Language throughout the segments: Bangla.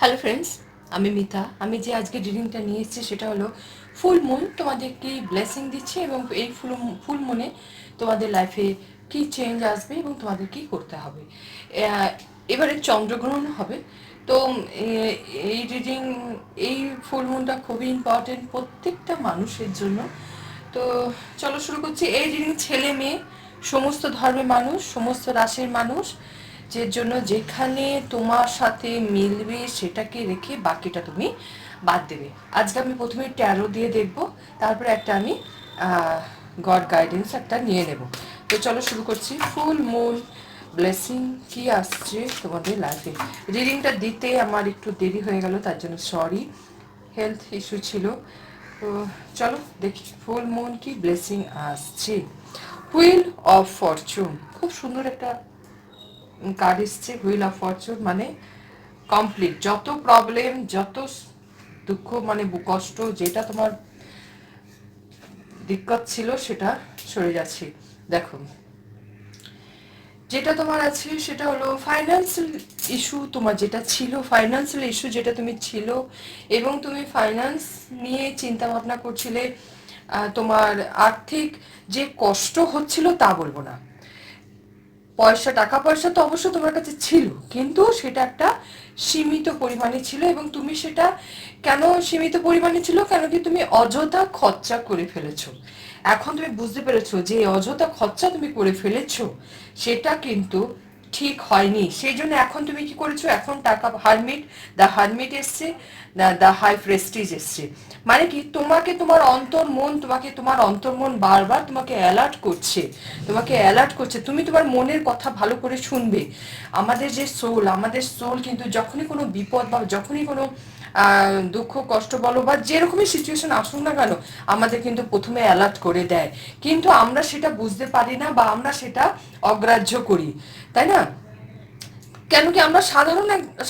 হ্যালো ফ্রেন্ডস, আমি মিতা। আমি যে আজকে রিডিংটা নিয়ে এসেছি সেটা হলো ফুল মুন তোমাদেরকে ব্লেসিং দিচ্ছে এবং এই ফুল মুনে তোমাদের লাইফে কি চেঞ্জ আসবে এবং তোমাদের কি করতে হবে। এবারে চন্দ্রগ্রহণ হবে, তো এই রিডিং, এই ফুল মুনটা খুবই ইম্পর্টেন্ট প্রত্যেকটা মানুষের জন্য। তো চলো শুরু করছি। এই রিডিং ছেলে মেয়ে সমস্ত ধর্মের মানুষ, সমস্ত রাশির মানুষ, যে জন্য যেখানে তোমার সাথে মিলবে সেটাকে রেখে বাকিটা তুমি বাদ দেবে। আজকে আমি প্রথমে ট্যারো দিয়ে দেখব, তারপরে একটা আমি গড গাইডেন্স একটা নিয়ে নেব। তো চলো শুরু করছি। ফুল মুন ব্লেসিং কি আসছে তোমাদের লাইফে। রিডিংটা দিতে আমার একটু দেরি হয়ে গেল, তার জন্য সরি, হেলথ ইস্যু ছিল। তো চলো দেখি ফুল মুন কি ব্লেসিং আসছে। হুইল অফ ফরচুন, খুব সুন্দর একটা কার্ড এসছে। হুইল অফ ফরচুন মানে কমপ্লিট, যত প্রবলেম, যত দুঃখ মানে কষ্ট, যেটা তোমার দিক্কত ছিল সেটা সরে যাচ্ছে। দেখো, যেটা তোমার আছে সেটা হলো ফাইন্যান্সিয়াল ইস্যু। তোমার যেটা ছিল ফাইন্যান্সিয়াল ইস্যু, যেটা তুমি ছিল এবং তুমি ফাইন্যান্স নিয়ে চিন্তা ভাবনা করছিলে, তোমার আর্থিক যে কষ্ট হচ্ছিল তা বলবো না, পয়সা, টাকা পয়সা তো অবশ্য তোমার কাছে ছিল, কিন্তু সেটা একটা সীমিত পরিমাণে ছিল এবং তুমি সেটা কেন সীমিত পরিমাণে ছিল, কেন কি তুমি অযথা খরচা করে ফেলেছো। এখন তুমি বুঝতে পেরেছো যে অযথা খরচা তুমি করে ফেলেছো, সেটা কিন্তু ঠিক হয়নি। সেই জন্য এখন তুমি কি করেছো, এখন টাকা হারমিট, দ্য হারমিট এসছে, দ্য হাই প্রেস্টিজ এসছে। মানে কি, তোমাকে তোমার অন্তর্মন, তোমাকে তোমার অন্তর্মন বারবার তোমাকে অ্যালার্ট করছে, তোমাকে অ্যালার্ট করছে তুমি তোমার মনের কথা ভালো করে শুনবে। আমাদের সোল কিন্তু যখনই কোনো বিপদ বা যখনই কোনো দুঃখ কষ্ট বলো বা যেরকমই সিচুয়েশন আসুক না কেন, আমাদের কিন্তু প্রথমে অ্যালার্ট করে দেয়, কিন্তু আমরা সেটা বুঝতে পারি না বা আমরা সেটা অগ্রাহ্য করি, তাই না? কেন কি, আমরা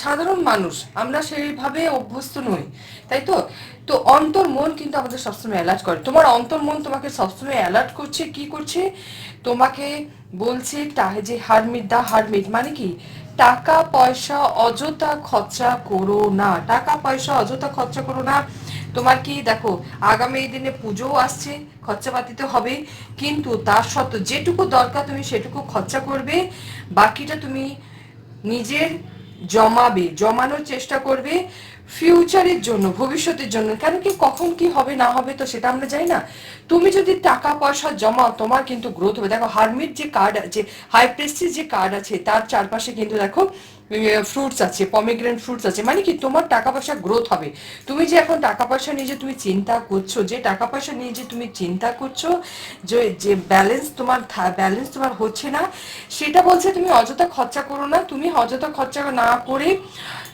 সাধারণ মানুষ, আমরা সেইভাবে অভ্যস্ত নই, তাই তো। তো অন্তর মন কিন্তু আমাদের সবসময় অ্যালার্ট করে। তোমার অন্তর মন তোমাকে সবসময় অ্যালার্ট করছে, কি করছে, তোমাকে বলছে যে হারমিট, দা হারমিট মানে কি, টাকা পয়সা অযথা খরচা করো না, টাকা পয়সা অযথা খরচা করো না। তোমার কি দেখো, আগামী এই দিনে পুজোও আসছে, খরচাপাতি তো হবে, কিন্তু তার সত্ত্বেও যেটুকু দরকার তুমি সেটুকু খরচা করবে, বাকিটা তুমি নিজের জমানোর চেষ্টা করবে ফিউচারের জন্য, ভবিষ্যতের জন্য। কেন কি, কখন কি হবে না হবে তো সেটা আমরা জানি না। তুমি যদি টাকা পয়সা জমাও, তোমার কিন্তু গ্রোথ হবে। দেখো, হারমিট যে কার্ড আছে, হাই প্রেস্টিজ যে কার্ড আছে, তার চারপাশে কিন্তু দেখো ফ্রুটস আছে, পমিগ্রেন্ট ফ্রুটস আছে, মানে কি তোমার টাকা পয়সা গ্রোথ হবে। তুমি যে এখন টাকা পয়সা নিয়ে যে তুমি চিন্তা করছো, যে টাকা পয়সা নিয়ে যে তুমি চিন্তা করছো, যে যে ব্যালেন্স তোমার হচ্ছে না, সেটা বলছে তুমি অযথা খরচা করো না। তুমি অযথা খরচা না করে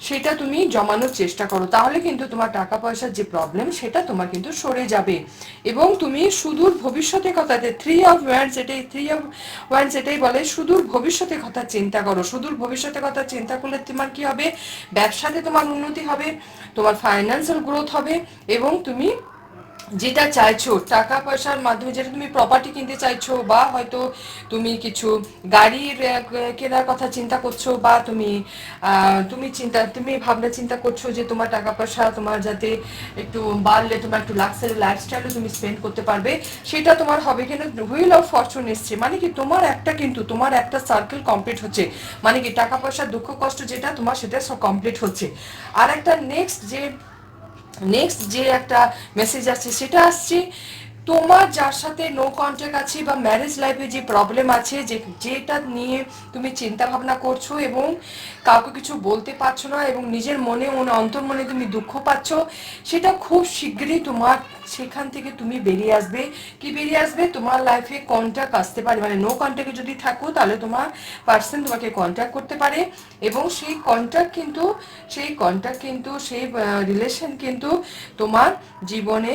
সেটা তুমি জমানোর চেষ্টা করো, তাহলে কিন্তু তোমার টাকা পয়সার যে প্রবলেম সেটা তোমার কিন্তু সরে যাবে এবং তুমি সুদূর ভবিষ্যতের কথা, থ্রি অফ ওয়ান্স এটাই বলে, সুদূর ভবিষ্যতের কথা চিন্তা করো। সুদূর ভবিষ্যতের কথা চিন্তা করলে তোমার কি হবে, ব্যবসাতে তোমার উন্নতি হবে, তোমার ফাইন্যান্সিয়াল গ্রোথ হবে এবং তুমি যেটা চাইছো, টাকা পয়সার মাধ্যমে যেটা তুমি প্রপার্টি কিনতে চাইছো, বা হয়তো তুমি কিছু গাড়ির কেনার কথা চিন্তা করছো, বা তুমি ভাবনা চিন্তা করছো যে তোমার টাকা পয়সা তোমার যাতে একটু বাড়লে তোমার একটু লাক্সারি লাইফস্টাইলও তুমি স্পেন্ড করতে পারবে, সেটা তোমার হবে। কেন, হুইল অফ ফরচুন এসছে, মানে কি তোমার একটা সার্কেল কমপ্লিট হচ্ছে, মানে কি টাকা পয়সা দুঃখ কষ্ট যেটা তোমার সেটা সব কমপ্লিট হচ্ছে। আর একটা নেক্সট যে একটা মেসেজ আসছে সেটা আসছে, তোমার যার সাথে নো কন্ট্যাক্ট আছে বা ম্যারেজ লাইফে যে প্রবলেম আছে, যেটা নিয়ে তুমি চিন্তা ভাবনা করছো এবং কাউকে কিছু বলতে পারছো না এবং নিজের অন্তর্মনে তুমি দুঃখ পাচ্ছ, সেটা খুব শীঘ্রই তোমার সেখান থেকে তুমি বেরিয়ে আসবে। কি বেরিয়ে আসবে, তোমার লাইফে কন্ট্যাক্ট আসতে পারে, মানে নো কন্ট্যাক্টে যদি থাকো তাহলে তোমার পার্সন তোমাকে কন্ট্যাক্ট করতে পারে এবং সেই রিলেশন কিন্তু তোমার জীবনে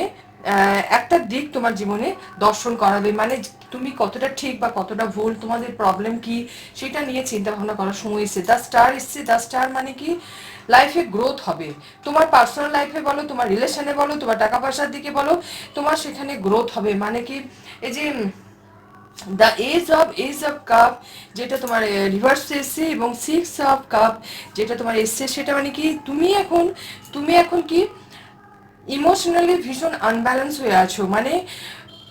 একটা দিক তোমার জীবনে দর্শন করাবে। মানে তুমি কতটা ঠিক বা কতটা ভুল, তোমাদের প্রবলেম কি, সেটা নিয়ে চিন্তা ভাবনা করার সময় এসছে। দ্য স্টার মানে কি, লাইফে গ্রোথ হবে। তোমার পার্সোনাল লাইফে বলো, তোমার রিলেশনে বলো, তোমার টাকা পয়সার দিকে বলো, তোমার সেখানে গ্রোথ হবে। মানে কি, এই যে দ্য এজ অফ কাপ যেটা তোমার রিভার্স এসছে, এবং 6 অফ কাপ যেটা তোমার এসছে, সেটা মানে কি তুমি এখন কি ইমোশনালি ভীষণ আনব্যালেন্স হয়ে আছো। মানে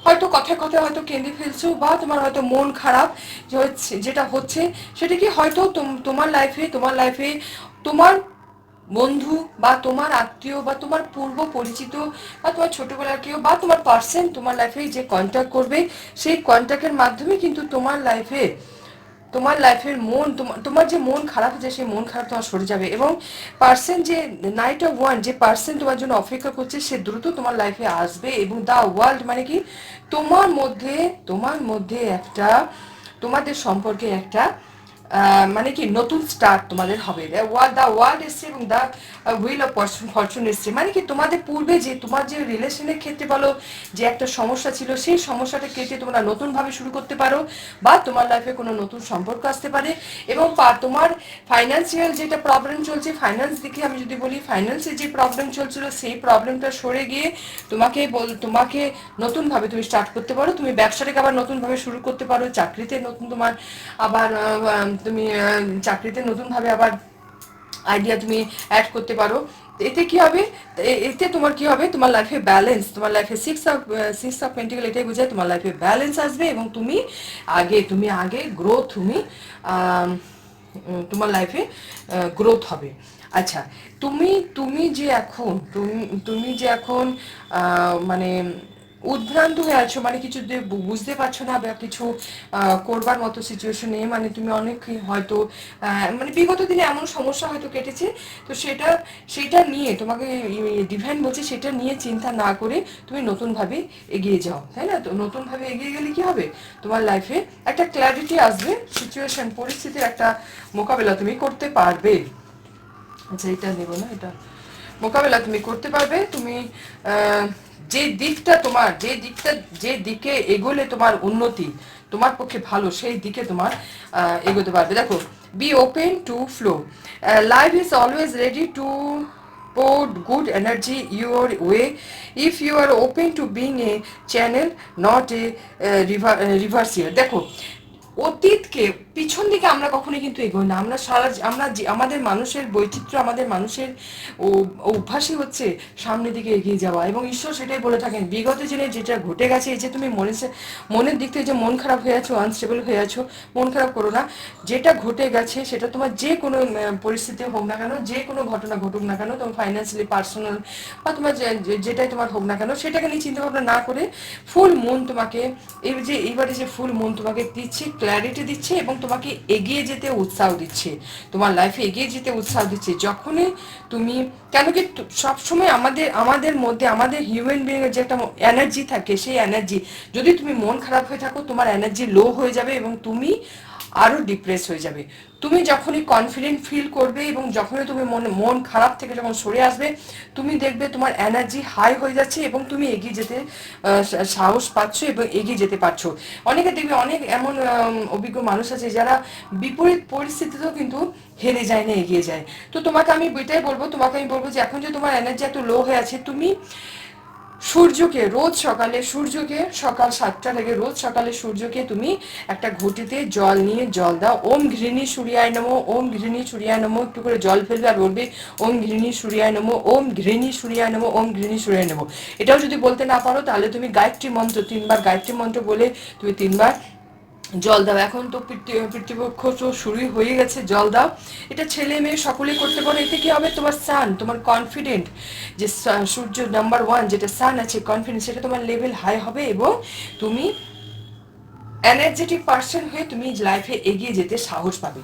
হয়তো কথায় কথায় হয়তো কেঁদে ফেলছো, বা তোমার হয়তো মন খারাপ যে যেটা হচ্ছে সেটা কি হয়তো তোমার লাইফে তোমার বন্ধু বা তোমার আত্মীয় বা তোমার পূর্ব পরিচিত বা তোমার ছোটবেলার কেউ বা তোমার পার্সন তোমার লাইফে যে কন্ট্যাক্ট করবে, সেই কন্ট্যাক্টের মাধ্যমে কিন্তু তোমার লাইফের তোমার যে মন খারাপ হচ্ছে, সেই মন খারাপ তোমার সরে যাবে। এবং পার্সন যে নাইট অফ ওয়ান যে পার্সন তোমার জন্য অপেক্ষা করছে, সে দ্রুত তোমার লাইফে আসবে। এবং দ্য ওয়ার্ল্ড মানে কি, তোমার মধ্যে একটা, তোমাদের সম্পর্কে একটা মানে কি নতুন স্টার্ট তোমাদের হবে। দ্য ওয়ার্ল্ড এসছে এবং দ্য হুইল অফ ফরচুন এসছে, মানে কি তোমাদের পূর্বে যে তোমার যে রিলেশনের ক্ষেত্রে বলো যে একটা সমস্যা ছিল, সেই সমস্যাটা কেটে তোমরা নতুনভাবে শুরু করতে পারো, বা তোমার লাইফে কোনো নতুন সম্পর্ক আসতে পারে। এবং তোমার ফাইন্যান্সিয়াল যেটা প্রবলেম চলছে, ফাইন্যান্স দিকে আমি যদি বলি, ফাইন্যান্সের যে প্রবলেম চলছিল, সেই প্রবলেমটা সরে গিয়ে তোমাকে নতুনভাবে তুমি স্টার্ট করতে পারো। তুমি ব্যবসাটাকে আবার নতুনভাবে শুরু করতে পারো, চাকরিতে নতুন তোমার আবার তুমি চাকরিতে নতুনভাবে আবার আইডিয়া তুমি অ্যাড করতে পারো। এতে কি হবে, এতে তোমার কি হবে, তোমার লাইফে ব্যালেন্স, তোমার লাইফে সিক্স অফ পেন্টিকেল এটাই বোঝায়, তোমার লাইফে ব্যালেন্স আসবে। এবং তুমি আগে গ্রোথ, তোমার লাইফে গ্রোথ হবে। আচ্ছা, তুমি তুমি যে এখন তুমি যে এখন মানে উদ্ভ্রান্ত হয়ে আছো, মানে কিছু বুঝতে পারছো না, বা কিছু করবার মতো সিচুয়েশন নেই, মানে তুমি অনেক হয়তো মানে বিগত দিনে এমন সমস্যা হয়তো কেটেছে, তো সেটা নিয়ে তোমাকে ডিভাইন বলছে, সেটা নিয়ে চিন্তা না করে তুমি নতুনভাবে এগিয়ে যাও, তাই না? তো নতুনভাবে এগিয়ে গেলে কি হবে, তোমার লাইফে একটা ক্ল্যারিটি আসবে, সিচুয়েশন পরিস্থিতির একটা মোকাবেলা তুমি করতে পারবে। আচ্ছা, এটা নেব না, এটা মোকাবেলা তুমি করতে পারবে। তুমি যে দিকটা তোমার যে দিকে এগোলে তোমার উন্নতি, তোমার পক্ষে ভালো, সেই দিকে তোমার এগোতে পারবে। দেখো, be open to flow, life is always ready to pour good energy your way if you are open to being a channel, not a reverser. দেখো, অতীতকে পিছন দিকে আমরা কখনোই কিন্তু এগোই না। আমাদের মানুষের বৈচিত্র্য, আমাদের মানুষের অভ্যাসই হচ্ছে সামনের দিকে এগিয়ে যাওয়া। এবং ঈশ্বর সেটাই বলে থাকেন, বিগত দিনে যেটা ঘটে গেছে, এই যে তুমি মনের দিক থেকে যে মন খারাপ হয়ে আছো, আনস্টেবল হয়ে আছো, মন খারাপ করো না। যেটা ঘটে গেছে সেটা তোমার যে কোনো পরিস্থিতি হোক না কেন, যে কোনো ঘটনা ঘটুক না কেন, তোমার ফাইন্যান্সিয়ালি, পার্সোনাল, বা তোমার যেটাই তোমার হোক না কেন, সেটাকে নিয়ে চিন্তা ভাবনা না করে ফুল মন তোমাকে এইবারে যে ফুল মন তোমাকে দিচ্ছে, ক্ল্যারিটি দিচ্ছে, এবং তোমাকে এগিয়ে যেতে উৎসাহ দিচ্ছে, তোমার লাইফে এগিয়ে যেতে উৎসাহ দিচ্ছে। যখনই তুমি, কেন কি সবসময় আমাদের মধ্যে, আমাদের হিউম্যান বিং এর যে একটা এনার্জি থাকে, সেই এনার্জি, যদি তুমি মন খারাপ হয়ে থাকো, তোমার এনার্জি লো হয়ে যাবে এবং তুমি আরো ডিপ্রেস হয়ে যাবে। তুমি যখনই কনফিডেন্ট ফিল করবে এবং যখনই তুমি মন খারাপ থেকে যখন সরে আসবে, তুমি দেখবে তোমার এনার্জি হাই হয়ে যাচ্ছে এবং তুমি এগিয়ে যেতে সাহস পাচ্ছ এবং এগিয়ে যেতে পারছো। অনেকে দেখবে, অনেক এমন অভিজ্ঞ মানুষ আছে যারা বিপরীত পরিস্থিতিতেও কিন্তু হেরে যায় না, এগিয়ে যায়। তো তোমাকে আমি আমি বলবো যে এখন যে তোমার এনার্জি এত লো হয়ে আছে, তুমি সূর্যকে সকাল 7টা থেকে রোজ সকালে সূর্যকে তুমি একটা ঘটিতে জল নিয়ে জল দাও। ওম ঘৃণী সূর্যায় নমো, ওম ঘৃণী সূর্যায় নমো, একটু করে জল ফেলবে আর বলবে ওম ঘৃণী সূর্যায় নমো, ওম ঘৃণী সূর্যায় নমো, ওম ঘৃণী সূর্যায় নমো। এটাও যদি বলতে না পারো, তাহলে তুমি গায়ত্রী মন্ত্র 3 বার, গায়ত্রী মন্ত্র বলে তুমি 3 বার জল দাও। এখন তো পিতৃপক্ষ তো শুরুই হয়ে গেছে, জল দাও। এটা ছেলে মেয়ে সকলেই করতে পারো। এতে কি হবে, তোমার সান, তোমার কনফিডেন্ট, যে সূর্য নাম্বার 1 যেটা সান আছে, কনফিডেন্স, সেটা তোমার লেভেল হাই হবে এবং তুমি এনার্জেটিক পার্সন হয়ে তুমি লাইফে এগিয়ে যেতে সাহস পাবে।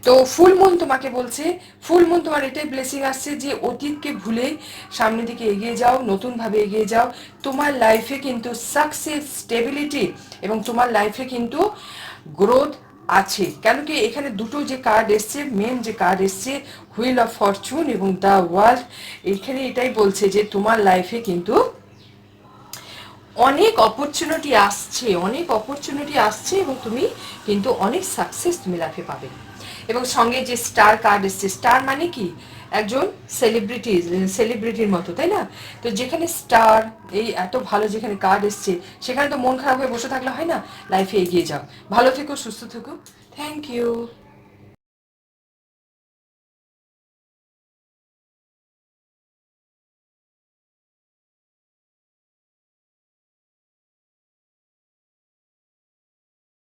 তো ফুল মুন তোমাকে বলছে, ফুল মুন তোমার এটাই ব্লেসিং আসছে যে অতীতকে ভুলে সামনের দিকে এগিয়ে যাও, নতুনভাবে এগিয়ে যাও। তোমার লাইফে কিন্তু সাকসেস, স্টেবিলিটি এবং তোমার লাইফে কিন্তু গ্রোথ আছে। কেন কি এখানে দুটো যে কার্ড এসছে, মেন যে কার্ড এসছে, হুইল অফ ফরচুন এবং দ্য ওয়ার্ল্ড, এখানে এটাই বলছে যে তোমার লাইফে কিন্তু অনেক অপরচুনিটি আসছে এবং তুমি কিন্তু অনেক সাকসেস তুমি লাইফে পাবে। এবং সঙ্গে যে স্টার কার্ড এসছে, স্টার মানে কি, একজন সেলিব্রিটির মতো, তাই না? তো যেখানে স্টার, এই এত ভালো যেখানে কার্ড এসছে, সেখানে তো মন খারাপ হয়ে বসে থাকলে হয় না, লাইফে এগিয়ে যাও। ভালো থেকো, সুস্থ থেকো, থ্যাংক ইউ।